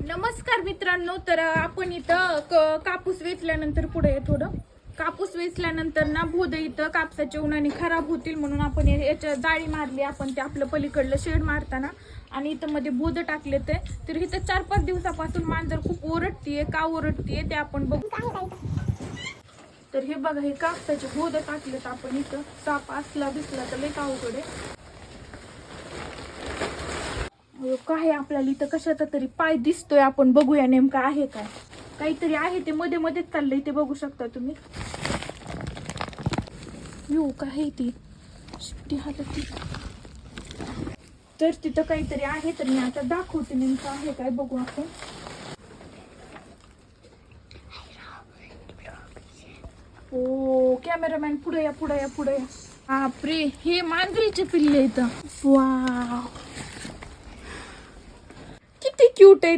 नमस्कार मित्रांनो, तर आपण इथं कापूस वेचल्यानंतर पुढे थोडं कापूस वेचल्यानंतर ना भोद इथं कापसाच्या उन्हाने खराब होतील म्हणून आपण याच्या जाळी मारली. आपण ते आपलं पलीकडलं शेड मारताना आणि इथं मध्ये भोद टाकले ते. तर इथं 4-5 दिवसापासून मांजर खूप ओरडतीये. का ओरडतीये ते आपण बघू. तर हे बघा, हे कापसाचे भोद टाकलेत आपण इथं. साप असला दिसला तर लय अवघड आहे. काय आपल्याला इथं कशाचा तरी पाय दिसतोय, आपण बघूया नेमका आहे काय. काहीतरी आहे ते मध्ये मध्येच चाललंय ते बघू शकता तुम्ही. येऊ काय ती शिट्टी हालत. तर तिथं काहीतरी आहे, तर मी आता दाखवते नेमकं आहे काय बघू आपण. ओ कॅमेरामॅन पुढे या पुढे या पुढे या. बापरे, हे मांजरीचे पिल्ले इथं. वाव, किती क्यूट आहे.